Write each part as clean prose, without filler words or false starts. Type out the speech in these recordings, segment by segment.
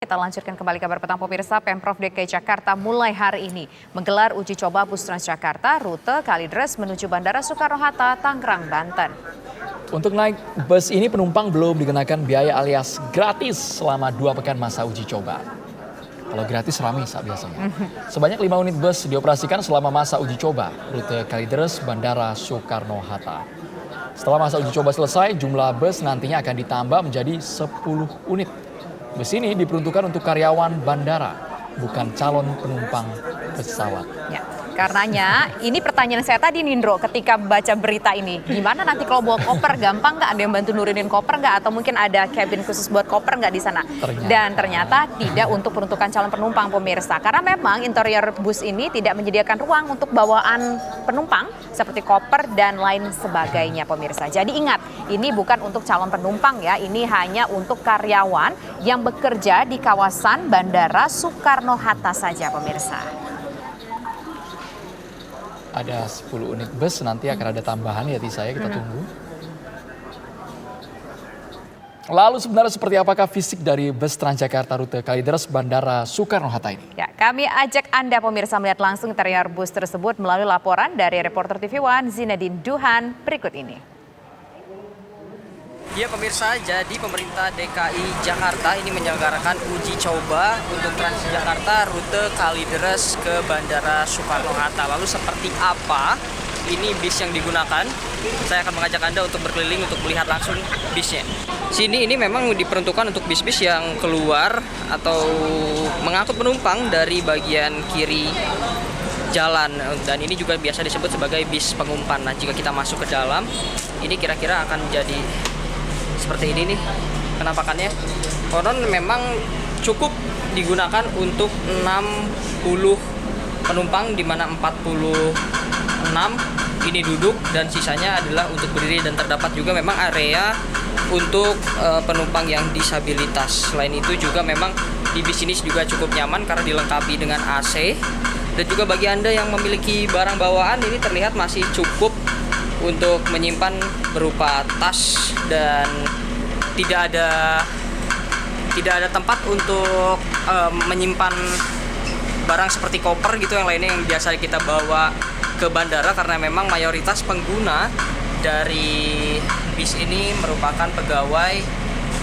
Kita lanjutkan kembali kabar petang pemirsa. Pemprov DKI Jakarta mulai hari ini menggelar uji coba bus Transjakarta rute Kalideres menuju Bandara Soekarno-Hatta, Tangerang, Banten. Untuk naik bus ini penumpang belum dikenakan biaya alias gratis selama 2 pekan masa uji coba. Kalau gratis rame biasanya. Sebanyak 5 unit bus dioperasikan selama masa uji coba rute Kalideres Bandara Soekarno-Hatta. Setelah masa uji coba selesai, jumlah bus nantinya akan ditambah menjadi 10 unit. Bus ini diperuntukkan untuk karyawan bandara, bukan calon penumpang pesawat. Ya, karenanya ini pertanyaan saya tadi Nindro ketika baca berita ini. Gimana nanti kalau bawa koper, gampang nggak? Ada yang bantu nurunin koper nggak? Atau mungkin ada cabin khusus buat koper nggak di sana? Dan ternyata tidak untuk peruntukan calon penumpang pemirsa. Karena memang interior bus ini tidak menyediakan ruang untuk bawaan penumpang seperti koper dan lain sebagainya pemirsa. Jadi ingat, ini bukan untuk calon penumpang ya. Ini hanya untuk karyawan yang bekerja di kawasan Bandara Soekarno-Hatta saja pemirsa. Ada 10 unit bus, nanti akan ada tambahan ya Tisa, kita tunggu. Lalu sebenarnya seperti apakah fisik dari bus Transjakarta rute Kalideres Bandara Soekarno-Hatta ini? Ya, kami ajak Anda pemirsa melihat langsung interior bus tersebut melalui laporan dari reporter TV One Zinedine Duhan berikut ini. Ya pemirsa, jadi pemerintah DKI Jakarta ini menyelenggarakan uji coba untuk Transjakarta rute Kalideres ke Bandara Soekarno-Hatta. Lalu seperti apa ini bis yang digunakan? Saya akan mengajak Anda untuk berkeliling untuk melihat langsung bisnya. Sini ini memang diperuntukkan untuk bis-bis yang keluar atau mengangkut penumpang dari bagian kiri jalan, dan ini juga biasa disebut sebagai bis pengumpan. Nah, jika kita masuk ke dalam, ini kira-kira akan menjadi seperti ini nih penampakannya. Konon memang cukup digunakan untuk 60 penumpang, di mana 46 ini duduk dan sisanya adalah untuk berdiri, dan terdapat juga memang area untuk penumpang yang disabilitas. Selain itu juga memang di bis ini juga cukup nyaman karena dilengkapi dengan AC, dan juga bagi Anda yang memiliki barang bawaan ini terlihat masih cukup untuk menyimpan berupa tas, dan tidak ada tempat untuk menyimpan barang seperti koper gitu yang lainnya yang biasa kita bawa ke bandara, karena memang mayoritas pengguna dari bis ini merupakan pegawai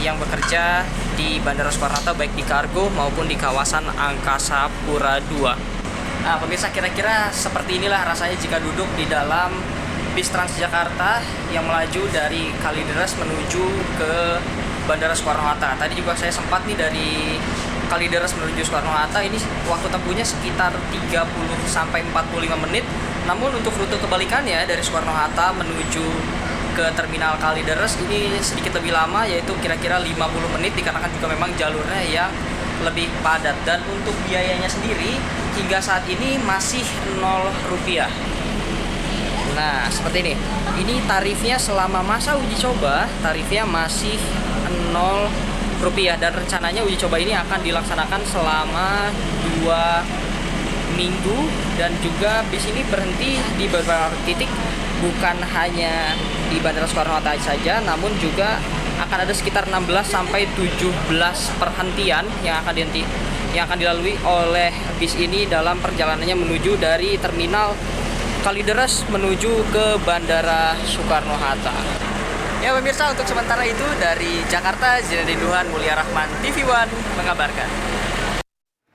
yang bekerja di Bandara Soekarno-Hatta, baik di kargo maupun di kawasan Angkasa Pura II. Nah, pemirsa, kira-kira seperti inilah rasanya jika duduk di dalam bis Transjakarta yang melaju dari Kalideres menuju ke Bandara Soekarno-Hatta. Tadi juga saya sempat nih dari Kalideres menuju Soekarno-Hatta, ini waktu tempuhnya sekitar 30 sampai 45 menit. Namun untuk rute kebalikannya dari Soekarno-Hatta menuju ke terminal Kalideres ini sedikit lebih lama, yaitu kira-kira 50 menit dikarenakan juga memang jalurnya yang lebih padat. Dan untuk biayanya sendiri hingga saat ini masih Rp0. Nah, seperti ini. Ini tarifnya selama masa uji coba, tarifnya masih Rp0, dan rencananya uji coba ini akan dilaksanakan selama 2 minggu, dan juga bis ini berhenti di beberapa titik, bukan hanya di Bandara Soekarno-Hatta saja, namun juga akan ada sekitar 16 sampai 17 perhentian yang akan dilalui oleh bis ini dalam perjalanannya menuju dari terminal Kalideres menuju ke Bandara Soekarno-Hatta. Ya pemirsa, untuk sementara itu dari Jakarta, Zinedine Duhan, Mulia Rahman, TV One mengabarkan.